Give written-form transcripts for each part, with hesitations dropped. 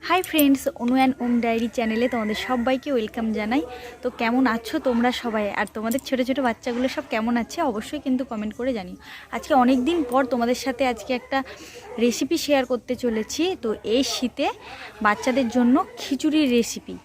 Hi friends, Anu and omdiary চ্যানেলে তোমাদের সবাইকে ওয়েলকাম জানাই। তো কেমন আছো তোমরা সবাই, আর তোমাদের ছোটো ছোটো বাচ্চাগুলো সব কেমন আছে অবশ্যই কিন্তু কমেন্ট করে জানিও। আজকে অনেক দিন পর তোমাদের সাথে আজকে একটা রেসিপি শেয়ার করতে চলেছি। তো এই শীতে বাচ্চাদের জন্য খিচুড়ির রেসিপি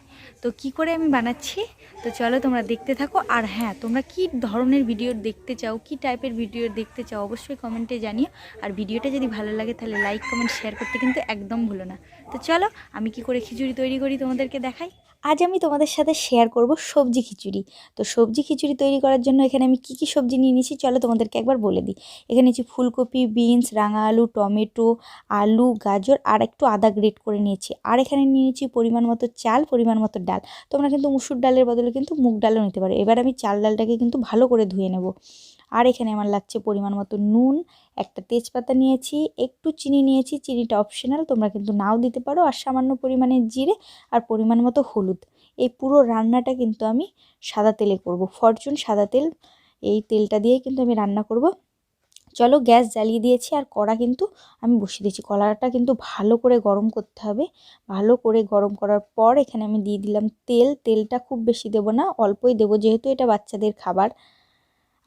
তো কি করে আমি বানাচ্ছি, তো চলো তোমরা দেখতে থাকো। আর হ্যাঁ, তোমরা কি ধরনের ভিডিও দেখতে চাও, কি টাইপের ভিডিও দেখতে চাও অবশ্যই কমেন্টে জানিও। আর ভিডিওটা যদি ভালো লাগে তাহলে লাইক কমেন্ট শেয়ার করতে কিন্তু একদম ভুলো না। তো চলো আমি কি করে খিচুড়ি তৈরি করি তোমাদেরকে দেখাই। আজ আমি তোমাদের সাথে শেয়ার করব সবজি খিচুড়ি। তো সবজি খিচুড়ি তৈরি করার জন্য এখানে আমি কি সবজি নিয়ে নিয়েছি চলো তোমাদেরকে একবার বলে দিই। এখানে নিয়েছি ফুলকপি, বিনস, রাঙা আলু, টমেটো, আলু, গাজর আর একটু আদা গ্রেট করে নিয়েছি। আর এখানে নিয়ে নিয়েছি পরিমাণ মতো চাল, পরিমাণ মতো ডাল। তোমরা কিন্তু মুসুর ডালের বদলে কিন্তু মুগ ডালও নিতে পারো। এবার আমি চাল ডালটাকে কিন্তু ভালো করে ধুয়ে নেব। আর এখানে আমার লাগছে পরিমাণ মতো নুন, একটা তেজপাতা নিয়েছি, একটু চিনি নিয়েছি, চিনিটা অপশনাল, তোমরা কিন্তু নাও দিতে পারো। আর সামান্য পরিমাণে জিরে আর পরিমাণ মতো হলুদ। এই পুরো রান্নাটা কিন্তু আমি সাদা তেলে করব, ফরচুন সাদা তেল। এই তেলটা দিয়ে কিন্তু আমি রান্না করব। চলো গ্যাস জ্বালিয়ে দিয়েছি আর কড়া কিন্তু আমি বসিয়ে দিয়েছি। কড়াটা কিন্তু ভালো করে গরম করতে হবে। ভালো করে গরম করার পর এখানে আমি দিয়ে দিলাম তেল। তেলটা খুব বেশি দেব না, অল্পই দেবো যেহেতু এটা বাচ্চাদের খাবার।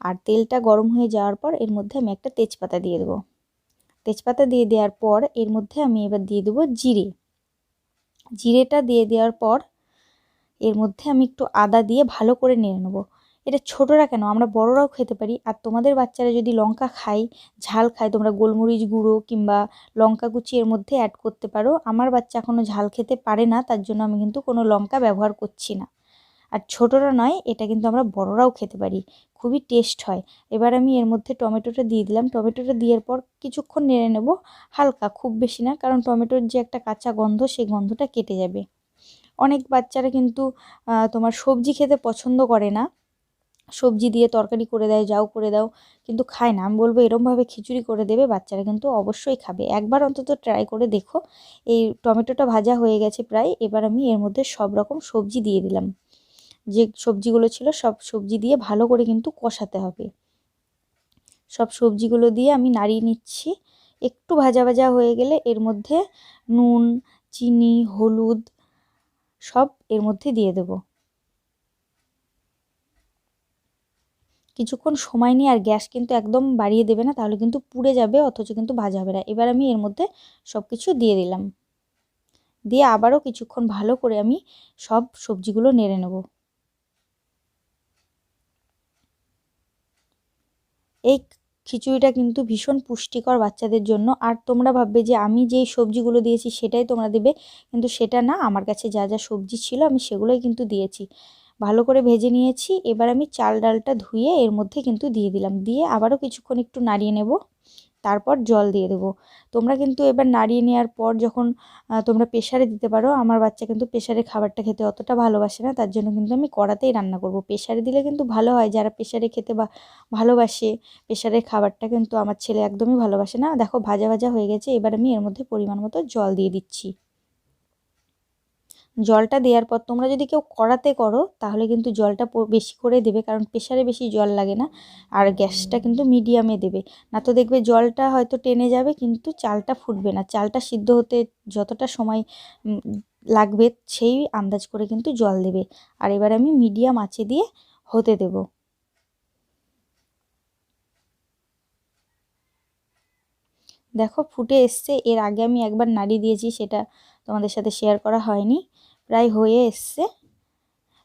আর তেলটা গরম হয়ে যাওয়ার পর এর মধ্যে আমি একটা তেজপাতা দিয়ে দেবো। তেজপাতা দিয়ে দেওয়ার পর এর মধ্যে আমি এবার দিয়ে দেবো জিরে। জিরেটা দিয়ে দেওয়ার পর এর মধ্যে আমি একটু আদা দিয়ে ভালো করে নেড়ে নেবো। এটা ছোটরা কেন, আমরা বড়রাও খেতে পারি। আর তোমাদের বাচ্চারা যদি লঙ্কা খায়, ঝাল খায়, তোমরা গোলমরিচ গুঁড়ো কিংবা লঙ্কা কুচি এর মধ্যে অ্যাড করতে পারো। আমার বাচ্চা এখনও ঝাল খেতে পারে না, তার জন্য আমি কিন্তু কোনো লঙ্কা ব্যবহার করছি না। আর ছোটরা নয়, এটা কিন্তু আমরা বড়রাও খেতে পারি, খুবই টেস্ট হয়। এবার আমি এর মধ্যে টমেটোটা দিয়ে দিলাম। টমেটোটা দেওয়ার পর কিছুক্ষণ নেড়ে নেব, হালকা, খুব বেশি না, কারণ টমেটোর যে একটা কাঁচা গন্ধ সেই গন্ধটা কেটে যাবে। অনেক বাচ্চারা কিন্তু তোমার সবজি খেতে পছন্দ করে না, সবজি দিয়ে তরকারি করে দেয়, যাও করে দাও, কিন্তু খায় না। আমি বলবো এরমভাবে খিচুড়ি করে দেবে, বাচ্চারা কিন্তু অবশ্যই খাবে। একবার অন্তত ট্রাই করে দেখো। এই টমেটোটা ভাজা হয়ে গেছে প্রায়। এবার আমি এর মধ্যে সব রকম সবজি দিয়ে দিলাম। যে সবজিগুলো ছিল সব সবজি দিয়ে ভালো করে কিন্তু কষাতে হবে। সব সবজিগুলো দিয়ে আমি নাড়িয়ে নিচ্ছি। একটু ভাজা ভাজা হয়ে গেলে এর মধ্যে নুন, চিনি, হলুদ সব এর মধ্যে দিয়ে দেব। কিছুক্ষণ সময় নিয়ে, আর গ্যাস কিন্তু একদম বাড়িয়ে দেবে না, তাহলে কিন্তু পুড়ে যাবে, অথচ কিন্তু ভাজা হবে না। এবার আমি এর মধ্যে সব কিছু দিয়ে দিলাম। দিয়ে আবারও কিছুক্ষণ ভালো করে আমি সব সবজিগুলো নেড়ে নেব। এই খিচুড়িটা কিন্তু ভীষণ পুষ্টিকর বাচ্চাদের জন্য। আর তোমরা ভাববে যে আমি যেই সবজিগুলো দিয়েছি সেটাই তোমরা দেবে, কিন্তু সেটা না। আমার কাছে যা যা সবজি ছিল আমি সেগুলোই কিন্তু দিয়েছি। ভালো করে ভেজে নিয়েছি। এবার আমি চাল ডালটা ধুয়ে এর মধ্যে কিন্তু দিয়ে দিলাম। দিয়ে আবারও কিছুক্ষণ একটু নাড়িয়ে নেব, তারপর জল দিয়ে দেবো। তোমরা কিন্তু এবার নাড়িয়ে নেওয়ার পর যখন তোমরা প্রেশারে দিতে পারো। আমার বাচ্চা কিন্তু প্রেশারে খাবারটা খেতে অতটা ভালোবাসে না, তার জন্য কিন্তু আমি কড়াতেই রান্না করব। প্রেশারে দিলে কিন্তু ভালো হয়, যারা প্রেশারে খেতে ভালোবাসে প্রেশারের খাবারটা, কিন্তু আমার ছেলে একদমই ভালোবাসে না। দেখো ভাজা ভাজা হয়ে গেছে। এবার আমি এর মধ্যে পরিমাণ মতো জল দিয়ে দিচ্ছি। জলটা দেওয়ার পর তোমরা যদি কেউ কড়াতে করো তাহলে কিন্তু জলটা বেশি করে দেবে, কারণ প্রেশারে বেশি জল লাগে না। আর গ্যাসটা কিন্তু মিডিয়ামে দেবে, না তো দেখবে জলটা হয়তো টেনে যাবে কিন্তু চালটা ফুটবে না। চালটা সিদ্ধ হতে যতটা সময় লাগবে সেই আন্দাজ করে কিন্তু জল দেবে। আর এবার আমি মিডিয়াম আঁচে দিয়ে হতে দেব। দেখো ফুটে এসছে। এর আগে আমি একবার নাড়িয়ে দিয়েছি, সেটা তোমাদের সাথে শেয়ার করা হয়নি। প্রায় হয়ে এসছে।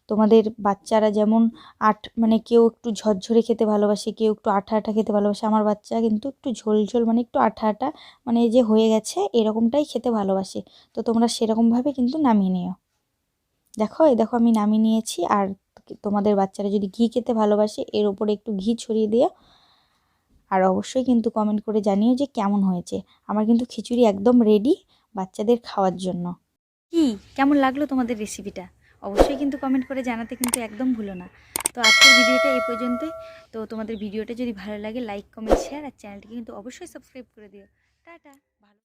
তোমাদের বাচ্চারা যেমন মানে কেউ একটু ঝরঝরে খেতে ভালোবাসে, কেউ একটু আঠা আঠা খেতে ভালোবাসে। আমার বাচ্চা কিন্তু একটু ঝোল ঝোল, মানে একটু আঠা আঠা, মানে এই যে হয়ে গেছে এরকমটাই খেতে ভালোবাসে। তো তোমরা সেরকমভাবে কিন্তু নামিয়ে নিও। দেখো এই দেখো আমি নামিয়ে নিয়েছি। আর তোমাদের বাচ্চারা যদি ঘি খেতে ভালোবাসে এর ওপরে একটু ঘি ছড়িয়ে দিও। আর অবশ্যই কিন্তু কমেন্ট করে জানিও যে কেমন হয়েছে। আমার কিন্তু খিচুড়ি একদম রেডি বাচ্চাদের খাওয়ার জন্য। কি কেমন লাগলো তোমাদের রেসিপিটা অবশ্যই কিন্তু কমেন্ট করে জানাতে কিন্তু একদম ভুলো না। তো আজকের ভিডিওটা এই পর্যন্তই। তো তোমাদের ভিডিওটা যদি ভালো লাগে লাইক কমেন্ট শেয়ার, আর চ্যানেলটিকে কিন্তু অবশ্যই সাবস্ক্রাইব করে দিও। টাটা।